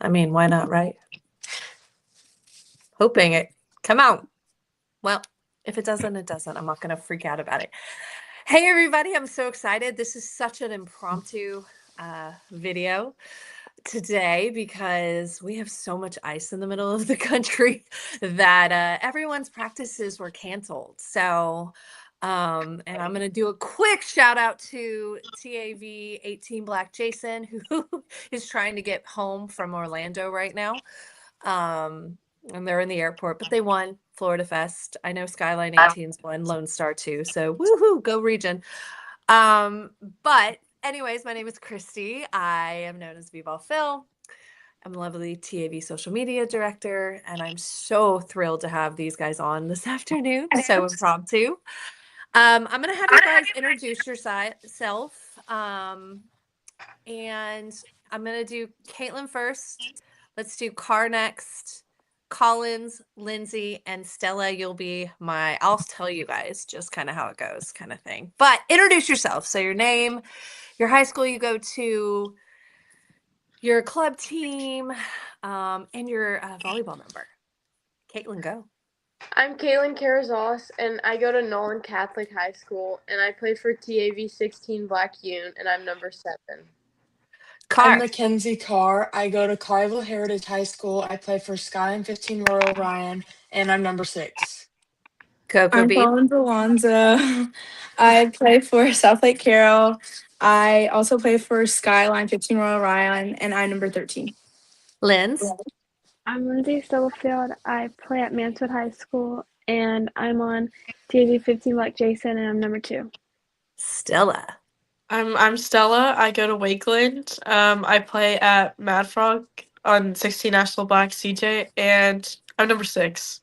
I mean, why not, right? Hoping it come out. Well, if it doesn't, it doesn't. I'm not going to freak out about it. Hey, everybody. I'm so excited. This is such an impromptu video today because we have so much ice in the middle of the country that everyone's practices were canceled. So, and I'm going to do a quick shout out to TAV 18 Black Jason, who is trying to get home from Orlando right now. And they're in the airport, but they won Florida Fest. I know Skyline 18's won Lone Star too. So woohoo, go region. But anyways, my name is Christy. I am known as B-Ball Phil. I'm a lovely TAV social media director, and I'm so thrilled to have these guys on this afternoon. So impromptu. I'm gonna have you guys introduce yourself. And I'm gonna do Caitlin first. Let's do Carr next. Collins, Lindsay, and Stella, I'll tell you guys just kind of how it goes, kind of thing. But introduce yourself. So your name, your high school you go to, your club team, and your volleyball number. Caitlin, go. I'm Caitlin Carrizales, and I go to Nolan Catholic High School, and I play for TAV 16 Black Union, and I'm number 7. I'm Carr. Mackenzie Carr. I go to Clarville Heritage High School. I play for Skyline 15 Royal Ryan, and I'm number 6. Coco I'm Bean. Collins Alonzo. I play for South Lake Carroll. I also play for Skyline 15 Royal Ryan, and I'm number 13. Linz. I'm Lindsay Stubblefield. I play at Mansfield High School, and I'm on TAV 15 Black Jason, and I'm number 2. Stella. I'm Stella. I go to Wakeland. I play at Mad Frog on 16 National Black CJ, and I'm number 6.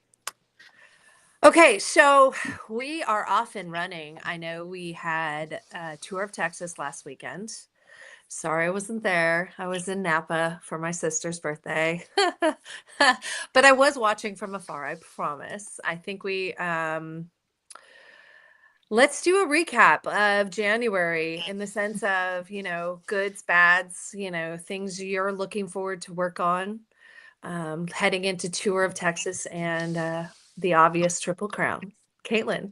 Okay, so we are off and running. I know we had a tour of Texas last weekend. Sorry I wasn't there. I was in Napa for my sister's birthday. But I was watching from afar, I promise. I think let's do a recap of January in the sense of, goods, bads, things you're looking forward to work on, heading into tour of Texas and the obvious Triple Crown. Caitlin.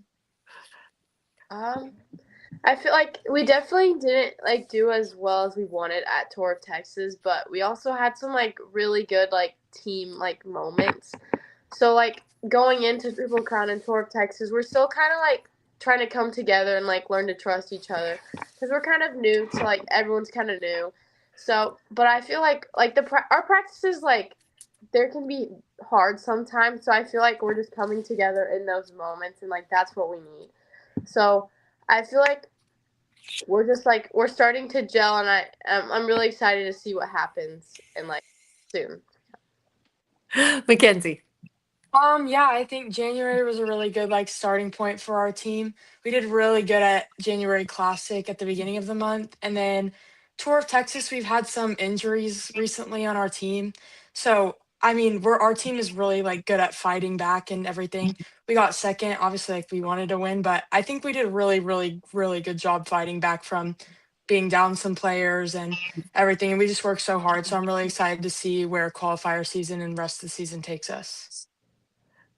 I feel like we definitely didn't do as well as we wanted at Tour of Texas, but we also had some really good team moments. So going into Triple Crown and Tour of Texas, we're still kind of trying to come together and learn to trust each other because we're kind of new. So everyone's kind of new. So, but I feel our practices there can be hard sometimes. So I feel like we're just coming together in those moments, and that's what we need. So I feel like we're just we're starting to gel, and I'm really excited to see what happens in soon. Mackenzie. Yeah, I think January was a really good starting point for our team. We did really good at January Classic at the beginning of the month, and then Tour of Texas, we've had some injuries recently on our team. So, I mean, our team is really good at fighting back and everything. We got second, obviously we wanted to win, but I think we did a really, really, really good job fighting back from being down some players and everything. And we just worked so hard. So I'm really excited to see where qualifier season and rest of the season takes us.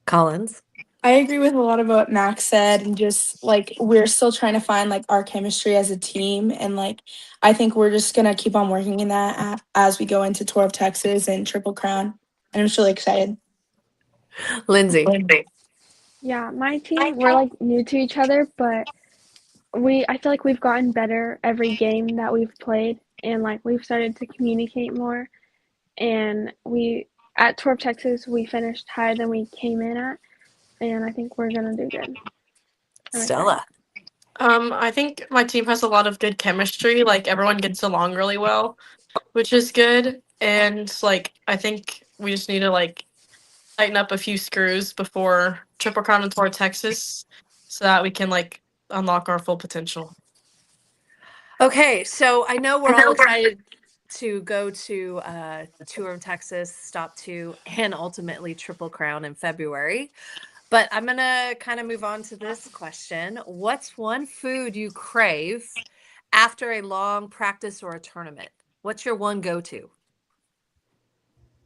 Collins. I agree with a lot of what Max said, and just we're still trying to find our chemistry as a team, and I think we're just gonna keep on working in that as we go into Tour of Texas and Triple Crown, and I'm just really excited. Lindsay. Yeah, my team, we're new to each other, but I feel like we've gotten better every game that we've played, and we've started to communicate more. And at Tour of Texas, we finished higher than we came in at, and I think we're gonna do good. Stella. I think my team has a lot of good chemistry. Everyone gets along really well, which is good. And I think we just need to tighten up a few screws before Triple Crown and Tour of Texas, so that we can unlock our full potential. Okay, so I know we're all excited to go to Tour of Texas, Stop 2, and ultimately Triple Crown in February. But I'm going to kind of move on to this question. What's one food you crave after a long practice or a tournament? What's your one go-to?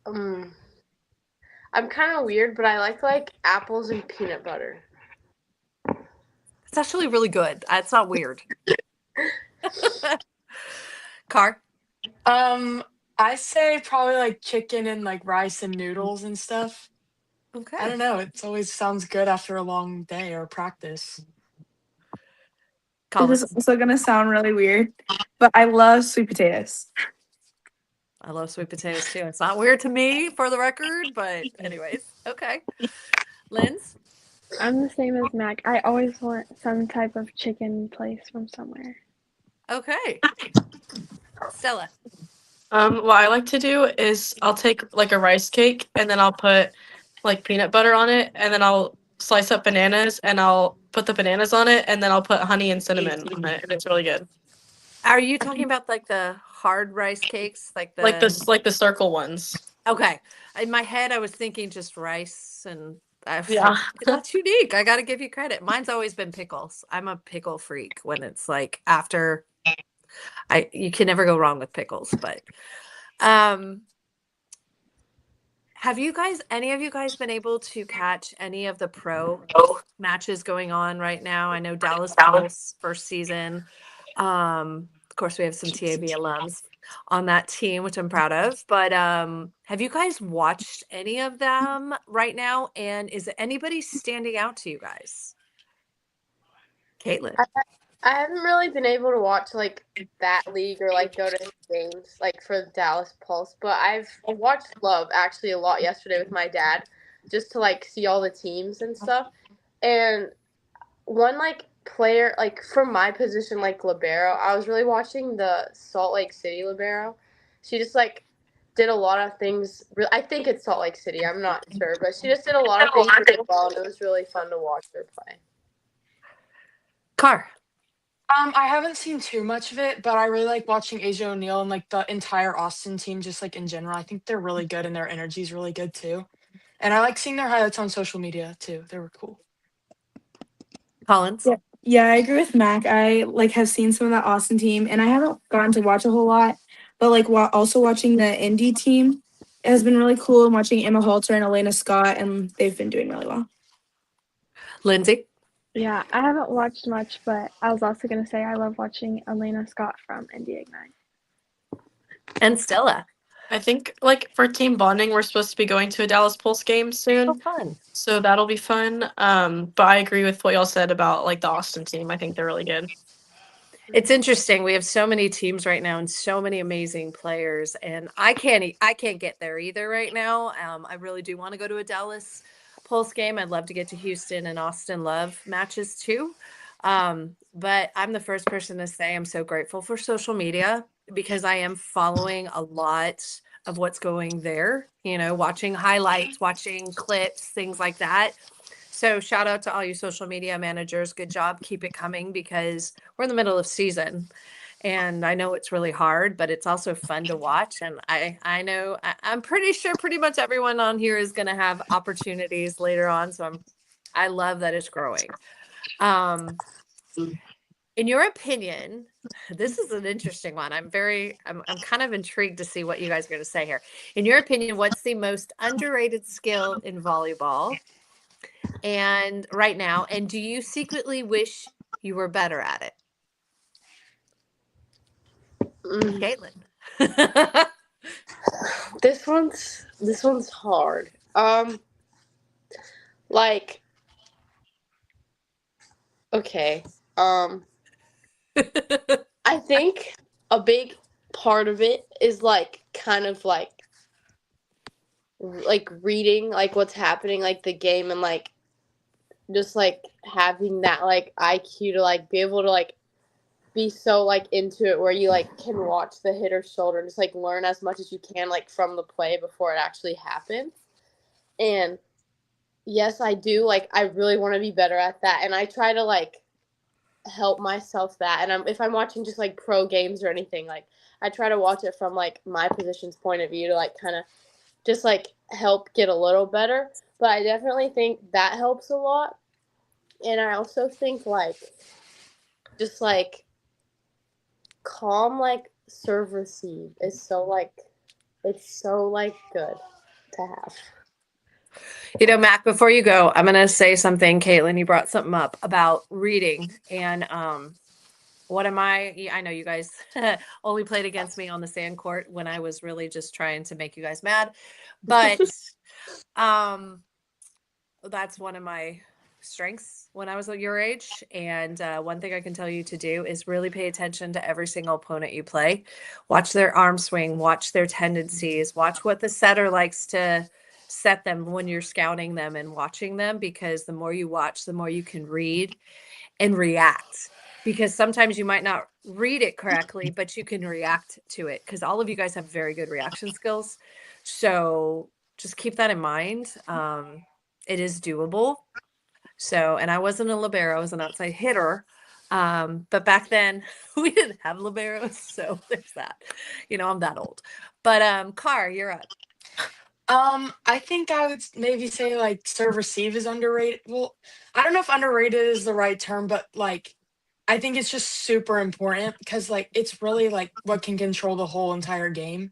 I'm kind of weird, but I like apples and peanut butter. It's actually really good. It's not weird. Car? I say probably like chicken and like rice and noodles and stuff. I Okay. don't know. It always sounds good after a long day or practice. Colin? This is also gonna sound really weird, but I love sweet potatoes. I love sweet potatoes too. It's not weird to me, for the record, but anyways, okay. Linz? I'm the same as Mac. I always want some type of chicken place from somewhere. Okay. Stella? What I like to do is I'll take like a rice cake and then I'll put like peanut butter on it and then I'll slice up bananas and I'll put the bananas on it and then I'll put honey and cinnamon on it and it's really good. Are you talking about like the hard rice cakes? Like Like the circle ones. Okay. In my head, I was thinking just rice, and I was Yeah. like, that's unique. I got to give you credit. Mine's always been pickles. I'm a pickle freak when it's like after you can never go wrong with pickles, but um have any of you guys been able to catch any of the pro matches going on right now? I know Dallas Pulse first season. Of course, we have some TAB alums on that team, which I'm proud of. But have you guys watched any of them right now? And is anybody standing out to you guys? Caitlin. I haven't really been able to watch like that league or like go to games like for the Dallas Pulse, but I've watched Love actually a lot yesterday with my dad just to like see all the teams and stuff. And one like player like from my position like libero, I was really watching the Salt Lake City libero. She just like did a lot of things. I think it's Salt Lake City. I'm not sure, but she just did a lot of things really well, and it was really fun to watch her play. Car. I haven't seen too much of it, but I really like watching Asia O'Neal and like the entire Austin team, just like in general. I think they're really good and their energy is really good too. And I like seeing their highlights on social media too. They were cool. Collins. Yeah, I agree with Mac. I like have seen some of that Austin team, and I haven't gotten to watch a whole lot. But like also watching the Indy team has been really cool. And watching Emma Halter and Elena Scott, and they've been doing really well. Lindsay. Yeah, I haven't watched much, but I was also going to say I love watching Elena Scott from Indy Ignite. And Stella. I think like for team bonding, we're supposed to be going to a Dallas Pulse game soon. Oh, fun. So that'll be fun. But I agree with what y'all said about like the Austin team. I think they're really good. It's interesting. We have so many teams right now and so many amazing players, and I can't get there either right now. I really do want to go to a Dallas Pulse game. I'd love to get to Houston and Austin Love matches too. But I'm the first person to say I'm so grateful for social media because I am following a lot of what's going there, watching highlights, watching clips, things like that. So shout out to all you social media managers. Good job. Keep it coming because we're in the middle of season. And I know it's really hard, but it's also fun to watch. And I know I'm pretty sure pretty much everyone on here is going to have opportunities later on. So I love that it's growing. In your opinion, this is an interesting one. I'm kind of intrigued to see what you guys are going to say here. In your opinion, what's the most underrated skill in volleyball? And right now, and do you secretly wish you were better at it? Caitlin. This one's hard. Like, okay. I think a big part of it is like kind of like reading like what's happening like the game and like just like having that like IQ to like be able to like be so like into it where you like can watch the hitter's shoulder and just like learn as much as you can like from the play before it actually happens. And yes, I do like I really want to be better at that, and I try to like help myself that. And if I'm watching just like pro games or anything, like I try to watch it from like my position's point of view to like kind of just like help get a little better. But I definitely think that helps a lot. And I also think like just like calm like serve receive is so like It's so like good to have. You know, Mac, before you go, I'm going to say something. Caitlin, you brought something up about reading. And what am I know you guys only played against me on the sand court when I was really just trying to make you guys mad. But that's one of my strengths when I was at your age. And one thing I can tell you to do is really pay attention to every single opponent you play. Watch their arm swing, watch their tendencies, watch what the setter likes to set them when you're scouting them and watching them, because the more you watch, the more you can read and react. Because sometimes you might not read it correctly, but you can react to it, because all of you guys have very good reaction skills. So just keep that in mind. It is doable. So, and I wasn't a libero, I was an outside hitter. But back then we didn't have liberos, so there's that. You know, I'm that old. But Car, you're up. I think I would maybe say like serve receive is underrated. Well, I don't know if underrated is the right term, but like I think it's just super important because like it's really like what can control the whole entire game.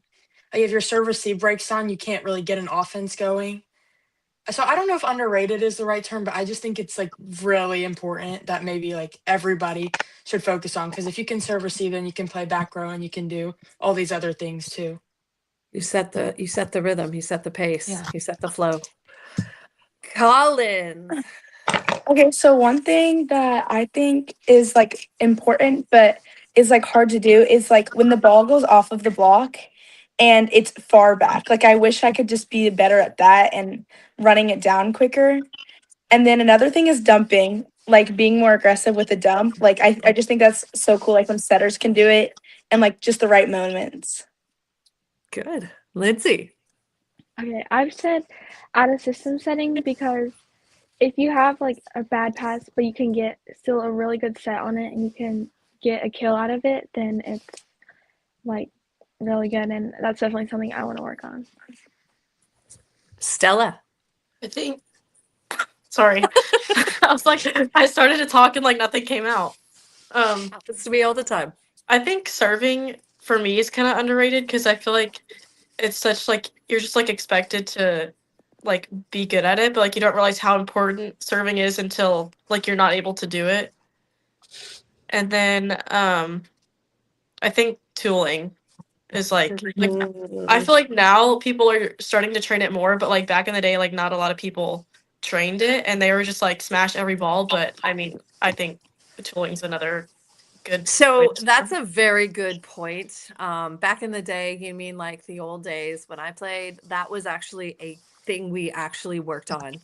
Like if your serve receive breaks down, you can't really get an offense going. So I don't know if underrated is the right term, but I just think it's like really important that maybe like everybody should focus on, because if you can serve receive, then you can play back row and you can do all these other things too. You set the rhythm, you set the pace, Yeah. you set the flow. Collins. Okay, so one thing that I think is like important but is like hard to do is like when the ball goes off of the block and it's far back. Like I wish I could just be better at that and running it down quicker. And then another thing is dumping, like being more aggressive with the dump. Like I just think that's so cool, like when setters can do it and like just the right moments. Good. Lindsay. Okay, I've said out of system setting because if you have like a bad pass, but you can get still a really good set on it and you can get a kill out of it, then it's like really good. And that's definitely something I want to work on. Stella. I think. Sorry, I was like, I started to talk and like nothing came out. Happens to me all the time. I think serving for me is kind of underrated because I feel like it's such like you're just like expected to like be good at it, but like you don't realize how important serving is until like you're not able to do it. And then I think tooling is like I feel like now people are starting to train it more, but like back in the day, like not a lot of people trained it and they were just like smash every ball. But I mean, I think tooling's another good. So that's a very good point. Back in the day, you mean like the old days when I played, that was actually a thing we actually worked on.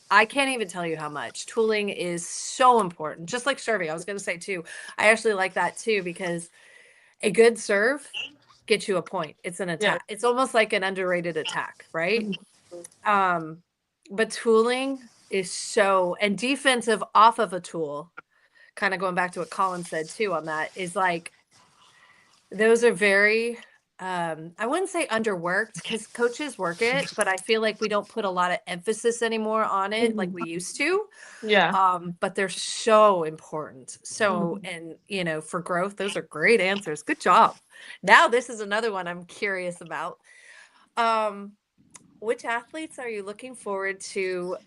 I can't even tell you how much. Tooling is so important, just like serving. I was going to say too, I actually like that too, because a good serve gets you a point. It's an attack. It's almost like an underrated attack, right? But tooling is so, and defensive off of a tool, kind of going back to what Colin said too on that, is like those are very I wouldn't say underworked because coaches work it, but I feel like we don't put a lot of emphasis anymore on it like we used to. Yeah. But they're so important. So, and you know, for growth, those are great answers. Good job. Now this is another one I'm curious about. Which athletes are you looking forward to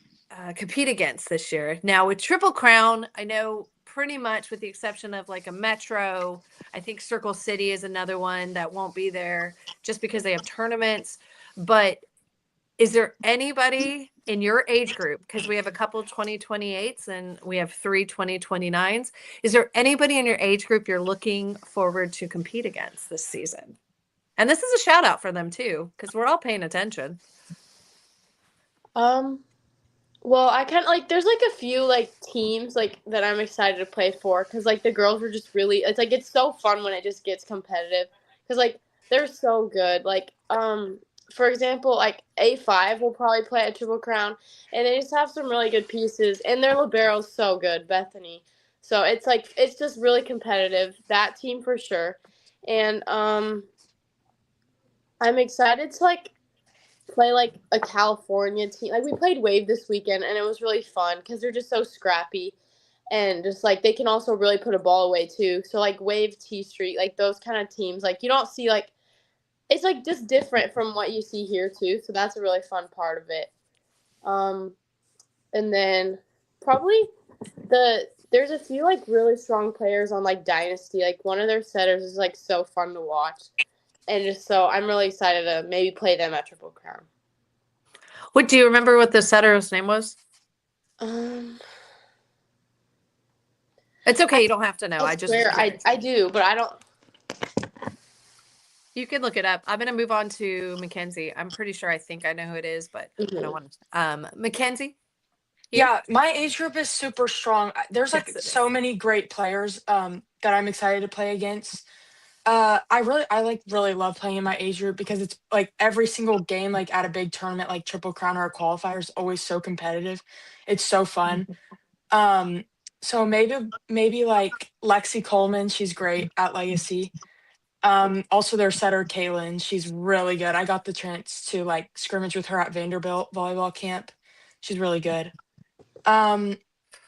compete against this year? Now with Triple Crown, I know pretty much with the exception of like a Metro, I think Circle City is another one that won't be there just because they have tournaments. But is there anybody in your age group, because we have a couple 2028s and we have 3 2029s, is there anybody in your age group you're looking forward to compete against this season? And this is a shout out for them too, because we're all paying attention. Well, I kind of like there's like a few like teams like that I'm excited to play for because like the girls were just really it's so fun when it just gets competitive because like they're so good. Like for example, like A5 will probably play at Triple Crown and they just have some really good pieces and their libero's so good, Bethany. So it's like it's just really competitive, that team for sure. And I'm excited to like play like a California team. Like we played Wave this weekend and it was really fun because they're just so scrappy and just like they can also really put a ball away too. So like Wave, T Street, like those kind of teams, like you don't see like it's like just different from what you see here too. So that's a really fun part of it. And then probably there's a few like really strong players on like Dynasty. Like one of their setters is like so fun to watch, and just so I'm really excited to maybe play them at Triple Crown. What do you remember what the setter's name was? It's okay, you don't have to know. I just swear I do, but I don't. You can look it up. I'm gonna move on to Mackenzie. I'm pretty sure I think I know who it is, but I don't want to. Mackenzie. You? Yeah, my age group is super strong. There's like Yes, it so is. many great players that I'm excited to play against. I really love playing in my age group because it's like every single game, like at a big tournament like Triple Crown or a qualifier, is always so competitive. It's so fun. So maybe like Lexi Coleman, she's great at Legacy. Also their setter Kaylin, she's really good. I got the chance to like scrimmage with her at Vanderbilt volleyball camp. She's really good. And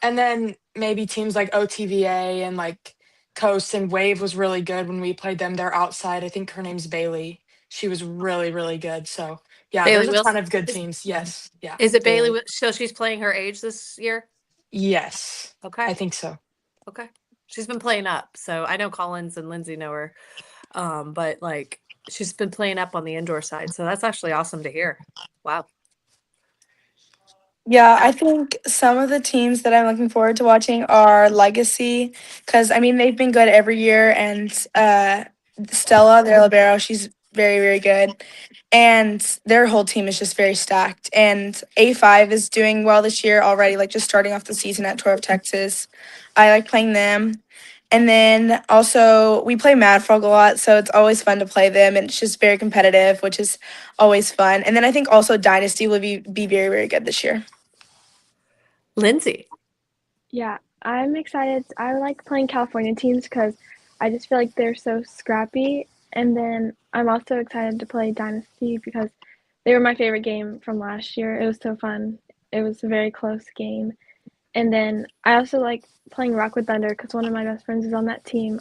then maybe teams like OTVA and like Coast and Wave was really good when we played them. They're outside. I think her name's Bailey. She was really, really good. So yeah, Bailey there's a Wilson? ton of good teams. Yes. Yeah. Is it Bailey? So she's playing her age this year? Yes. Okay. I think so. Okay. She's been playing up. So I know Collins and Lindsay know her. But like she's been playing up on the indoor side. So that's actually awesome to hear. Wow. Yeah, I think some of the teams that I'm looking forward to watching are Legacy, because I mean they've been good every year, and Stella, their libero, she's very, very good, and their whole team is just very stacked. And A5 is doing well this year already, like just starting off the season at Tour of Texas. I like playing them. And then also we play Mad Frog a lot, so it's always fun to play them, and it's just very competitive, which is always fun. And then I think also Dynasty will be very, very good this year. Lindsay. Yeah, I'm excited. I like playing California teams because I just feel like they're so scrappy. And then I'm also excited to play Dynasty because they were my favorite game from last year. It was so fun. It was a very close game. And then I also like playing Rockwood Thunder because one of my best friends is on that team.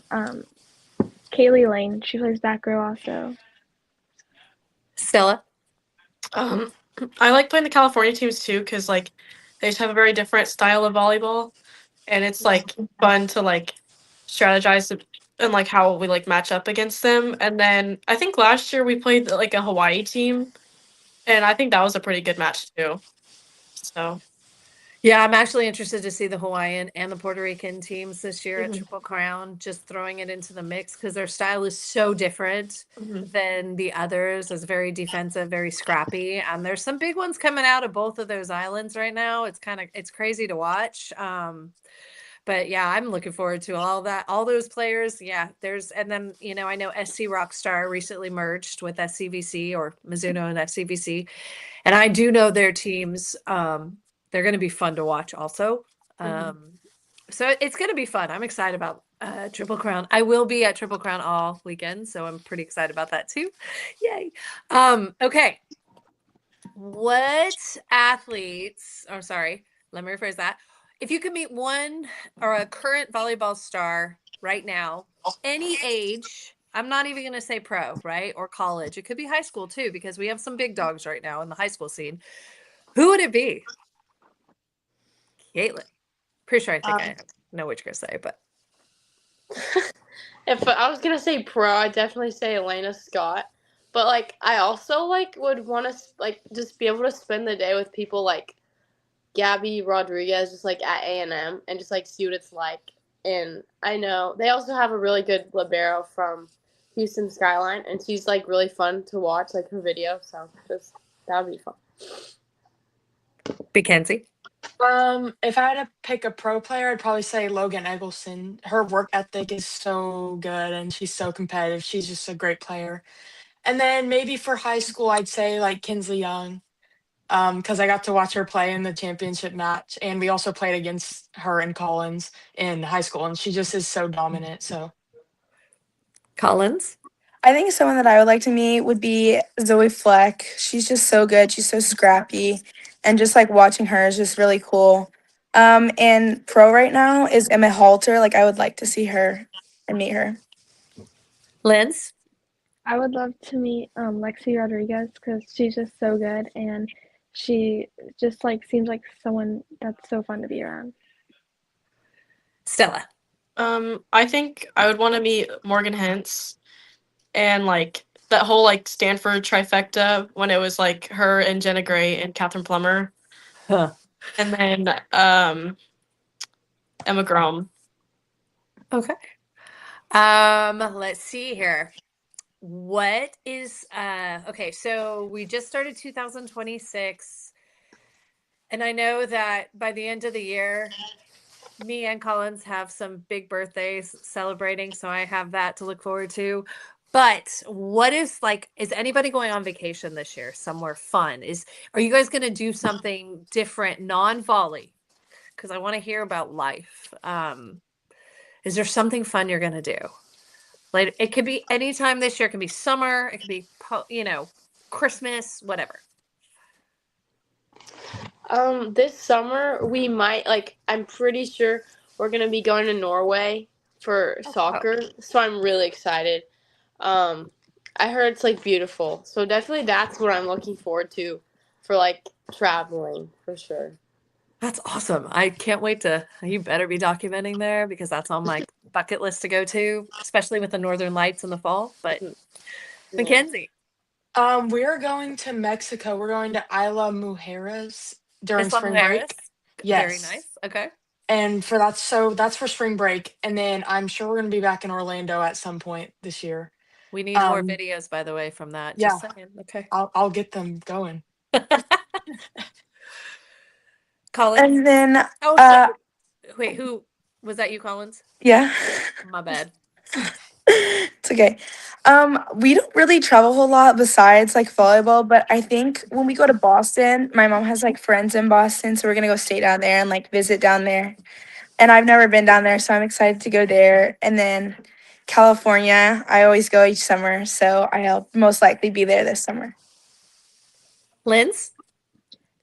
Kaylee Lane, she plays back row also. Stella. I like playing the California teams too because like they just have a very different style of volleyball, and it's like fun to like strategize and like how we like match up against them. And then I think last year we played like a Hawaii team, and I think that was a pretty good match too. So Yeah, I'm actually interested to see the Hawaiian and the Puerto Rican teams this year at Mhm. Triple Crown, just throwing it into the mix because their style is so different than the others. It's very defensive, very scrappy. And there's some big ones coming out of both of those islands right now. It's crazy to watch. But yeah, I'm looking forward to all that, all those players. Yeah, and then, I know SC Rockstar recently merged with SCVC or Mizuno and SCVC. And I do know their teams, they're going to be fun to watch also. So it's going to be fun. I'm excited about Triple Crown. I will be at Triple Crown all weekend, so I'm pretty excited about that too. Yay. Okay. What athletes, or sorry, let me rephrase that. If you could meet one or a current volleyball star right now, any age, I'm not even going to say pro, right? Or college. It could be high school too, because we have some big dogs right now in the high school scene. Who would it be? Caitlin. Pretty sure I think I know what you're going to say, but. If I was gonna say pro, I'd definitely say Elena Scott. But like, I also like would want to like just be able to spend the day with people like Gabby Rodriguez, just like at A&M, and just like see what it's like. And I know they also have a really good libero from Houston Skyline, and she's like really fun to watch, like her video. So just that would be fun. Mackenzie. If I had to pick a pro player, I'd probably say Logan Eggleston. Her work ethic is so good and she's so competitive. She's just a great player. And then maybe for high school, I'd say like Kinsley Young, because I got to watch her play in the championship match, and we also played against her and Collins in high school, and she just is so dominant. So Collins. I think someone that I would like to meet would be Zoe Fleck. She's just so good. She's so scrappy, and just like watching her is just really cool. And pro right now is Emma Halter. Like I would like to see her and meet her. Linz. I would love to meet Lexi Rodriguez because she's just so good and she just like seems like someone that's so fun to be around. Stella. I think I would want to meet Morgan Hentz and like that whole like Stanford trifecta when it was like her and Jenna Gray and Catherine Plummer, Huh. and then Emma Grom. Okay. Let's see here. What is okay, so we just started 2026, and I know that by the end of the year, me and Collins have some big birthdays celebrating, so I have that to look forward to. But what is like, is anybody going on vacation this year somewhere fun? Are you guys going to do something different, non-volley? Because I want to hear about life. Is there something fun you're going to do? Like it could be anytime this year. It can be summer. It could be, Christmas, whatever. This summer we might I'm pretty sure we're gonna be going to Norway for soccer, so I'm really excited. I heard it's like beautiful, so definitely that's what I'm looking forward to for like traveling for sure. That's awesome. I can't wait you better be documenting there because that's on my bucket list to go to, especially with the Northern Lights in the fall. But Yeah. Mackenzie. We're going to Mexico. We're going to Isla Mujeres during Isla spring Mujeres. break. Very Yes. nice. Okay. And that's for spring break. And then I'm sure we're gonna be back in Orlando at some point this year. We need more videos, by the way, from that. Just saying. Okay. I'll get them going. Collins. And then Oh, sorry. Wait, who was that? You, Collins? yeah. My bad. It's okay. We don't really travel a whole lot besides like volleyball, but I think when we go to Boston, my mom has like friends in Boston, so we're gonna go stay down there and like visit down there. And I've never been down there, so I'm excited to go there. And then California, I always go each summer, so I'll most likely be there this summer. Linz?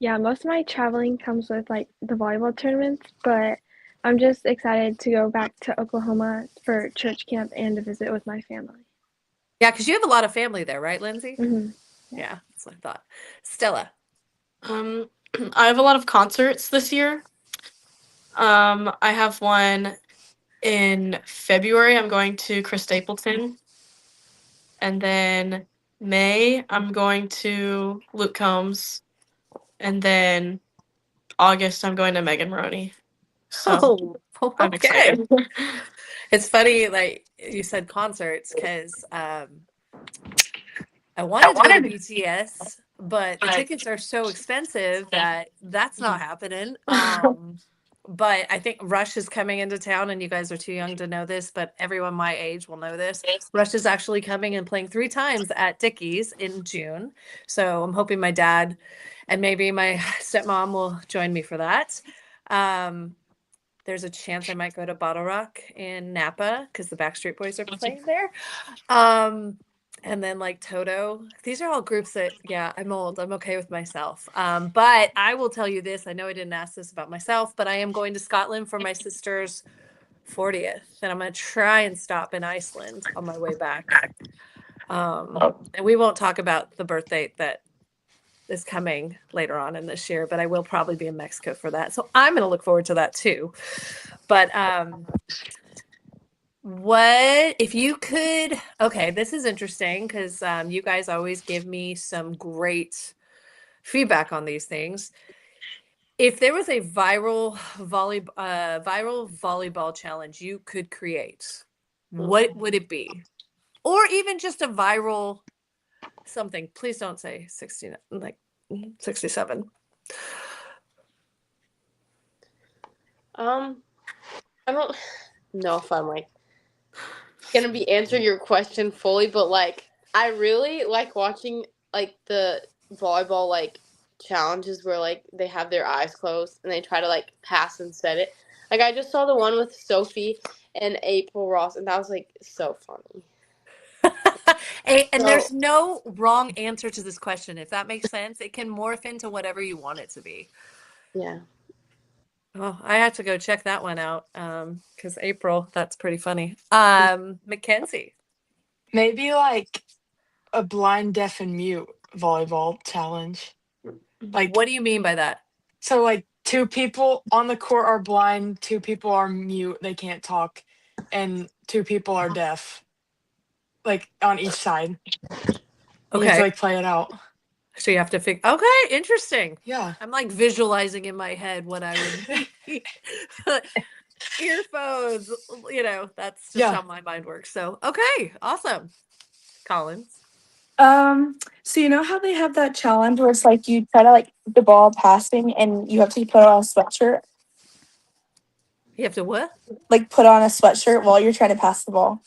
Yeah, most of my traveling comes with like the volleyball tournaments, but I'm just excited to go back to Oklahoma for church camp and to visit with my family. Yeah, because you have a lot of family there, right, Lindsay? Hmm. Yeah, that's what I thought. Stella. I have a lot of concerts this year. I have one in February. I'm going to Chris Stapleton. And then May, I'm going to Luke Combs. And then August, I'm going to Megan Roney. So I'm okay. excited. It's funny, like you said concerts, because I wanted to go to BTS, but the tickets are so expensive that that's not happening. But I think Rush is coming into town, and you guys are too young to know this, but everyone my age will know this. Rush is actually coming and playing 3 times at Dickies in June. So I'm hoping my dad and maybe my stepmom will join me for that. There's a chance I might go to Bottle Rock in Napa because the Backstreet Boys are playing there. And then like Toto. These are all groups that, yeah, I'm old. I'm okay with myself. But I will tell you this. I know I didn't ask this about myself, but I am going to Scotland for my sister's 40th. And I'm going to try and stop in Iceland on my way back. And we won't talk about the birthday that is coming later on in this year, but I will probably be in Mexico for that. So I'm going to look forward to that too. But what if you could, okay, this is interesting because you guys always give me some great feedback on these things. If there was a viral volleyball challenge you could create, what would it be? Or even just a viral something. Please don't say 69, like 67. I don't know if I'm like gonna be answering your question fully, but like I really like watching like the volleyball like challenges where like they have their eyes closed and they try to like pass and set it. Like I just saw the one with Sophie and April Ross, and that was like so funny. And there's no wrong answer to this question. If that makes sense, it can morph into whatever you want it to be. Yeah. Oh, I have to go check that one out because April, that's pretty funny. Mackenzie. Maybe like a blind, deaf, and mute volleyball challenge. Like, What do you mean by that? so like 2 people on the court are blind, 2 people are mute, they can't talk, and 2 people are deaf. Like on each side. You have to Okay. like play it out. So you have to figure. Okay, interesting. Yeah. I'm like visualizing in my head what I would need. Earphones, that's just Yeah. how my mind works. So, okay, awesome. Collins. So you know how they have that challenge where it's like you try to like keep the ball passing and you have to put on a sweatshirt? You have to what? Like put on a sweatshirt while you're trying to pass the ball.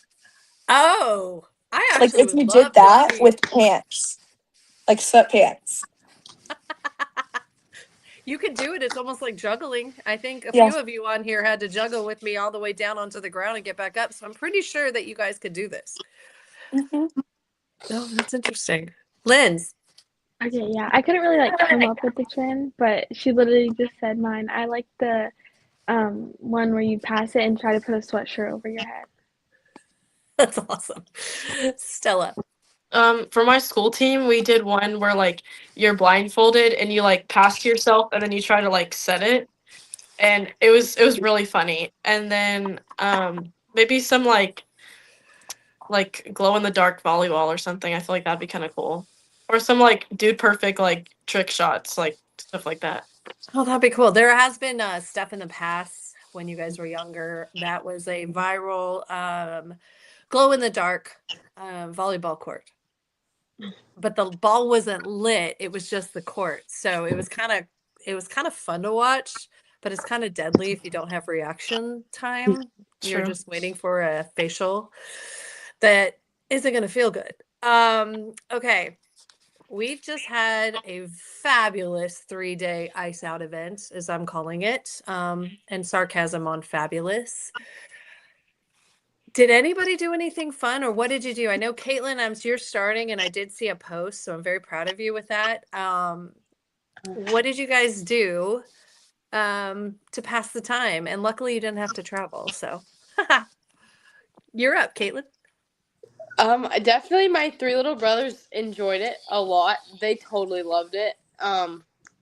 Oh, I Like actually if would you love did that to see. with pants. Like sweatpants. You could do it. It's almost like juggling. I think a Yeah. few of you on here had to juggle with me all the way down onto the ground and get back up. So I'm pretty sure that you guys could do this. Mhm. Oh, that's interesting. Linz. Okay, yeah. I couldn't really like come up with the trend, but she literally just said mine. I like the one where you pass it and try to put a sweatshirt over your head. That's awesome. Stella. For my school team, we did one where like you're blindfolded and you like pass to yourself and then you try to like set it. And it was really funny. And then maybe some like glow in the dark volleyball or something. I feel like that'd be kind of cool. Or some like dude perfect like trick shots, like stuff like that. Oh, that'd be cool. There has been stuff in the past when you guys were younger that was a viral glow in the dark volleyball court. But the ball wasn't lit, it was just the court. So it was kind of fun to watch, but it's kind of deadly if you don't have reaction time. You're True. just waiting for a facial that isn't going to feel good. Okay. We've just had a fabulous 3-day ice out event, as I'm calling it, and sarcasm on fabulous. Did anybody do anything fun, or what did you do? I know, Caitlin, you're starting, and I did see a post, so I'm very proud of you with that. What did you guys do to pass the time? And luckily, you didn't have to travel, so you're up, Caitlin. Definitely my 3 little brothers enjoyed it a lot. They totally loved it.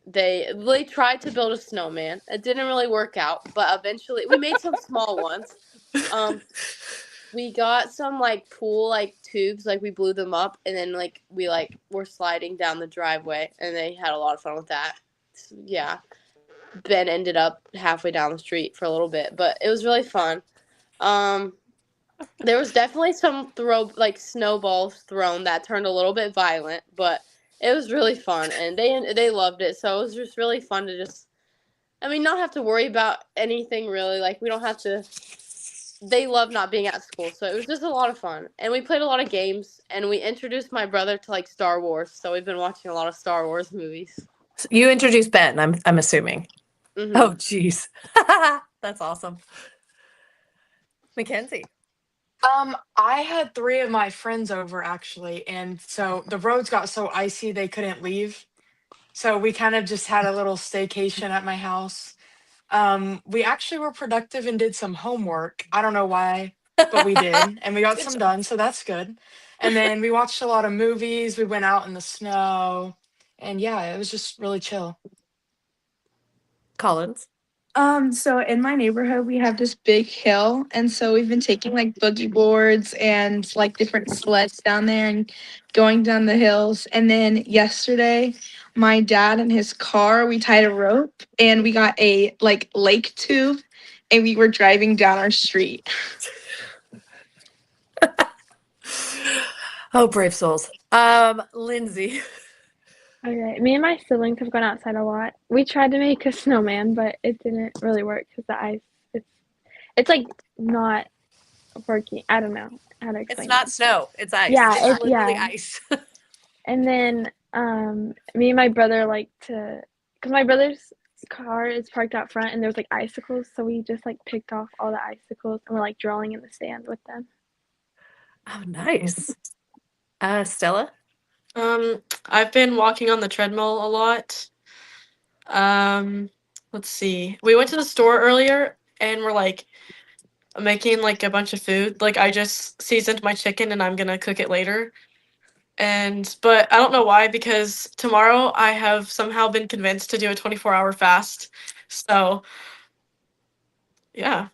They tried to build a snowman. It didn't really work out, but eventually we made some small ones. We got some like pool like tubes, like we blew them up, and then like we like were sliding down the driveway, and they had a lot of fun with that. So, yeah, Ben ended up halfway down the street for a little bit, but it was really fun. There was definitely some snowballs thrown that turned a little bit violent, but it was really fun, and they loved it. So it was just really fun to not have to worry about anything really. Like we don't have to. They love not being at school, so it was just a lot of fun. And we played a lot of games, and we introduced my brother to like Star Wars. So we've been watching a lot of Star Wars movies. You introduced Ben, I'm assuming. Mm-hmm. Oh, geez. That's awesome. Mackenzie. I had 3 of my friends over actually, and so the roads got so icy they couldn't leave. So we kind of just had a little staycation at my house. We actually were productive and did some homework. I don't know why, but we did, and we got Good some job. done, so that's good. And then we watched a lot of movies. We went out in the snow, and yeah, it was just really chill. Collins. So in my neighborhood we have this big hill, and so we've been taking like boogie boards and like different sleds down there and going down the hills. And then yesterday my dad in his car, we tied a rope and we got a like lake tube and we were driving down our street. Oh, brave souls. Lindsay. Okay, me and my siblings have gone outside a lot. We tried to make a snowman, but it didn't really work because the ice, it's like not working. I don't know how to explain It's not it. snow, it's ice. Yeah, It's literally yeah. ice. And then me and my brother like to, because my brother's car is parked out front and there's like icicles, so we just like picked off all the icicles and we're like drawing in the sand with them. Oh, nice. Stella. I've been walking on the treadmill a lot. Let's see. We went to the store earlier and we're like making like a bunch of food. Like I just seasoned my chicken and I'm gonna cook it later. But I don't know why, because tomorrow I have somehow been convinced to do a 24-hour fast. So yeah.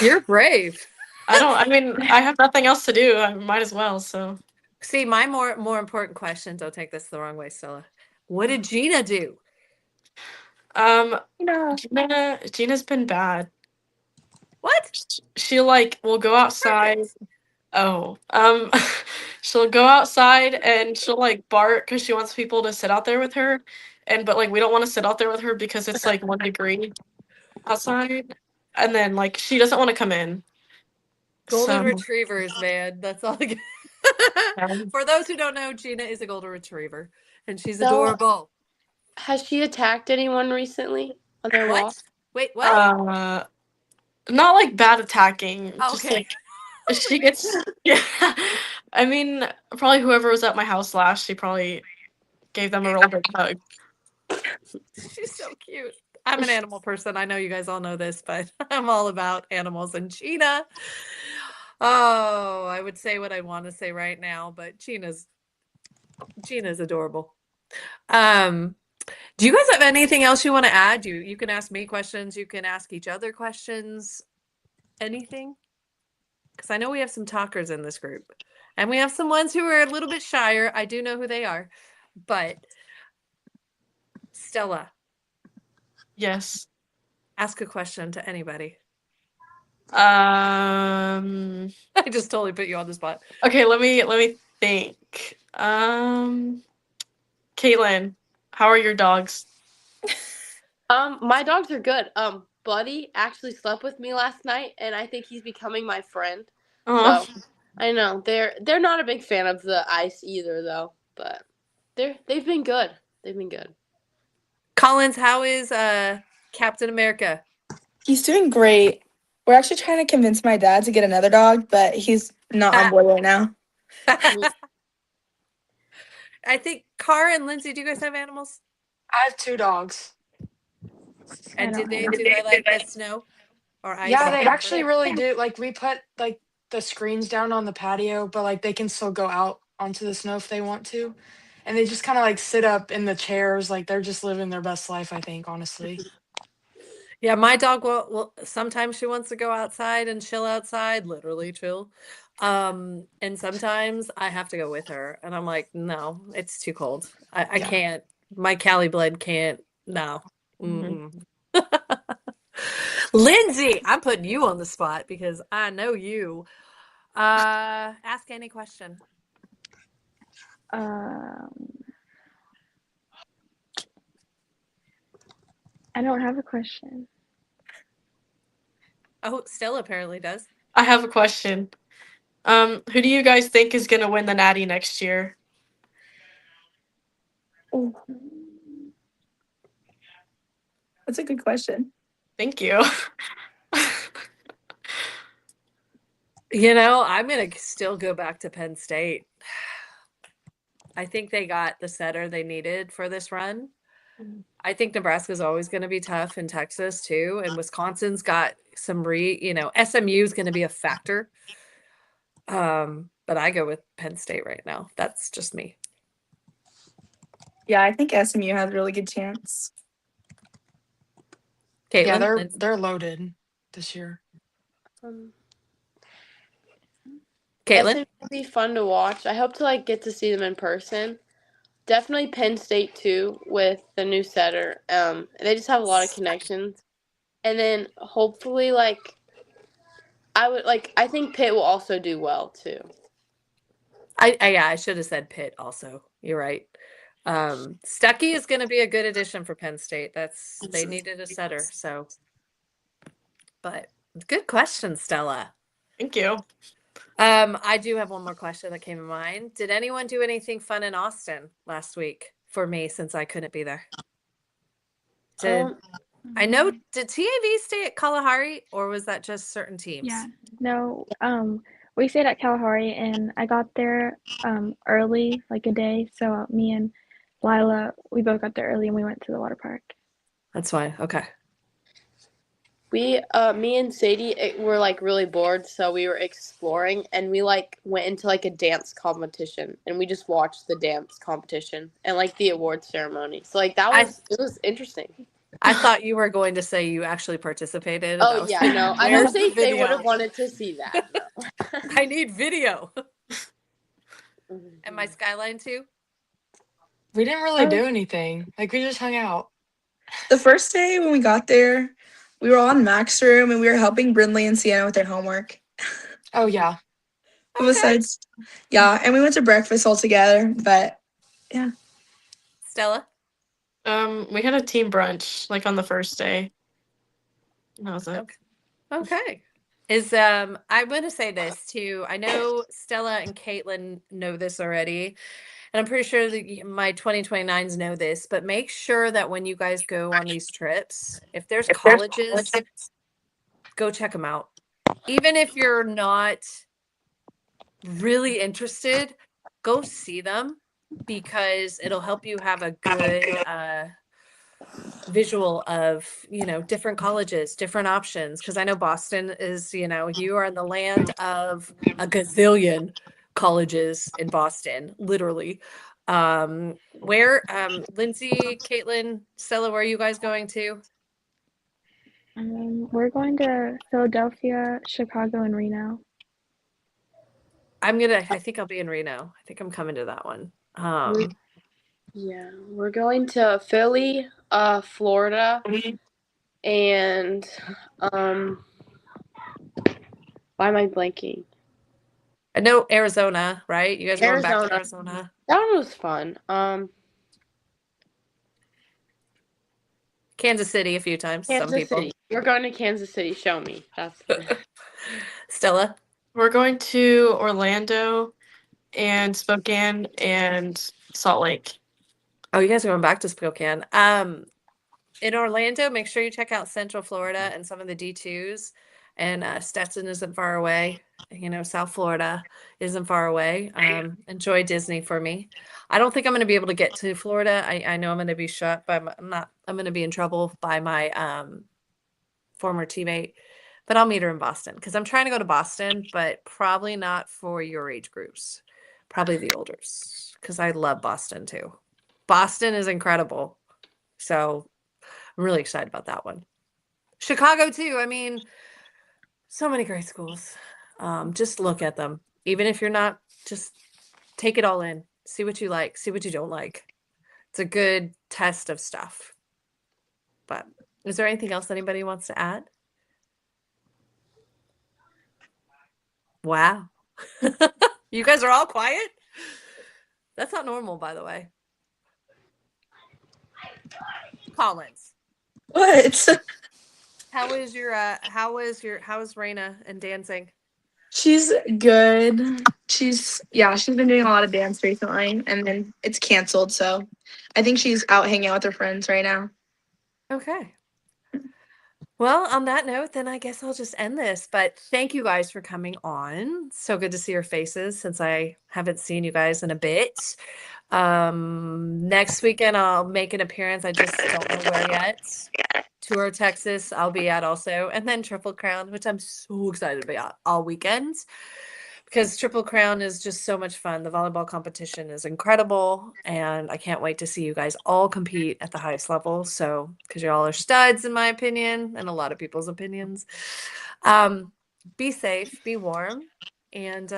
You're brave. I mean, I have nothing else to do. I might as well, so. See, my more important question, don't take this the wrong way, Stella. What did Gina do? Gina's been bad. What? She like will go outside. Oh, she'll go outside and she'll like bark because she wants people to sit out there with her, but like we don't want to sit out there with her because it's like 1 degree outside, and then like she doesn't want to come in. Golden So, retrievers, man. That's all I get. For those who don't know, Gina is a golden retriever, and she's So- adorable. Has she attacked anyone recently on their walk? What? Wait, what? not like bad attacking. Oh, Just okay. like she gets. Yeah, I mean, probably whoever was at my house last, she probably gave them a real big hug. She's so cute. I'm an animal person. I know you guys all know this, but I'm all about animals. And Gina, oh, I would say what I want to say right now, but Gina's adorable. Do you guys have anything else you want to add? You can ask me questions. You can ask each other questions. Anything? Because I know we have some talkers in this group, and we have some ones who are a little bit shyer. I do know who they are, but Stella, Yes. ask a question to anybody. I I just totally put you on the spot. Okay, let me think. Caitlin, how are your dogs? My dogs are good. Buddy actually slept with me last night, and I think he's becoming my friend. Oh, So I know they're not a big fan of the ice either, though. But they've been good. They've been good. Collins, how is Captain America? He's doing great. We're actually trying to convince my dad to get another dog, but he's not on board right now. I think Cara and Lindsay, do you guys have animals? I have 2 dogs. And don't do have they like the snow or ice? Yeah, they actually really do. Like we put like the screens down on the patio, but like they can still go out onto the snow if they want to. And they just kind of like sit up in the chairs, like they're just living their best life, I think, honestly. Yeah, my dog will sometimes she wants to go outside and chill outside, literally chill. And sometimes I have to go with her, and I'm like, no, it's too cold. I Yeah. can't. My Cali blood can't. No. Mhm. Lindsay, I'm putting you on the spot because I know you. Ask any question. I don't have a question. Oh, Stella apparently does. I have a question. Who do you guys think is gonna win the Natty next year? Oh, That's a good question. Thank you. You know, I'm gonna still go back to Penn State. I think they got the setter they needed for this run. I think Nebraska's always going to be tough in Texas too, and Wisconsin's got some SMU is going to be a factor. But I go with Penn State right now. That's just me. Yeah, I think SMU has a really good chance. Caitlin, Yeah, they're loaded this year. Caitlin, SMU will be fun to watch. I hope to get to see them in person. Definitely Penn State too with the new setter. They just have a lot of connections, and then hopefully I think Pitt will also do well too. I should have said Pitt also. You're right. Stuckey is going to be a good addition for Penn State. They needed a setter, so. But good question, Stella. Thank you. I do have one more question that came to mind. Did anyone do anything fun in Austin last week for me since I couldn't be there? I know, did TAV stay at Kalahari or was that just certain teams? yeah. No, we stayed at Kalahari and I got there early, like a day. So me and Lila, we both got there early and we went to the water park. That's fine. Okay. We, me and Sadie were like really bored, so we were exploring, and we like went into like a dance competition, and we just watched the dance competition and like the award ceremony. So like that was it was interesting. I thought you were going to say you actually participated. And Oh I was yeah, like, no, I where's don't think the they would video? have wanted to see that. No. I need video. And my skyline too. We didn't really do anything. Like we just hung out. The first day when we got there, we were all in Mac's room and we were helping Brindley and Sienna with their homework. Oh yeah. But besides, yeah, and we went to breakfast all together. But Stella. We had a team brunch like on the first day. That was it. Okay. I'm going to say this too. I know Stella and Caitlin know this already, and I'm pretty sure that my 2029s know this, but make sure that when you guys go on these trips, if there's colleges, go check them out. Even if you're not really interested, go see them because it'll help you have a good visual of, different colleges, different options. Because I know Boston is, you are in the land of a gazillion colleges in Boston, literally. Where, Lindsay, Caitlin, Stella, where are you guys going to? We're going to Philadelphia, Chicago, and Reno. I think I'll be in Reno. I think I'm coming to that one. Yeah, we're going to Philly, Florida, and why am I blanking? I know Arizona, right? You guys are going back to Arizona. That one was fun. Kansas City a few times. Some people. City. We're going to Kansas City. Show me. That's Stella. We're going to Orlando and Spokane and Salt Lake. Oh, you guys are going back to Spokane. In Orlando, make sure you check out Central Florida and some of the D2s. And Stetson isn't far away. South Florida isn't far away. Enjoy Disney for me. I don't think I'm going to be able to get to Florida. I know I'm going to be shut by I'm going to be in trouble by my former teammate, but I'll meet her in Boston because I'm trying to go to Boston, but probably not for your age groups. Probably the olders because I love Boston too. Boston is incredible. So I'm really excited about that one. Chicago too. I mean, so many great schools. Just look at them. Even if you're not, just take it all in. See what you like. See what you don't like. It's a good test of stuff. But is there anything else anybody wants to add? Wow. You guys are all quiet? That's not normal, by the way. Collins. what? How is Raina and dancing? She's good. She's been doing a lot of dance recently, and then it's canceled. So I think she's out hanging out with her friends right now. Okay. Well, on that note, then I guess I'll just end this. But thank you guys for coming on. So good to see your faces since I haven't seen you guys in a bit. Next weekend I'll make an appearance. I just don't know where yet. Tour Texas I'll be at also, and then Triple Crown, which I'm so excited about all weekends because Triple Crown is just so much fun. The volleyball competition is incredible, and I can't wait to see you guys all compete at the highest level. So, because you all are studs, in my opinion, and a lot of people's opinions. Be safe, be warm, and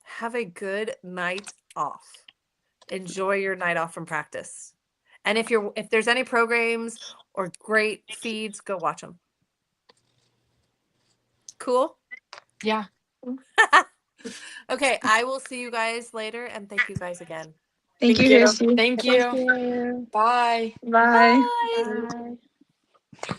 have a good night off. Enjoy your night off from practice. And if there's any programs or great feeds, go watch them. Cool? Yeah. Okay, I will see you guys later, and thank you guys again. Thank you, Kirsty. Thank you. Thank you. Bye. Bye. Bye. Bye.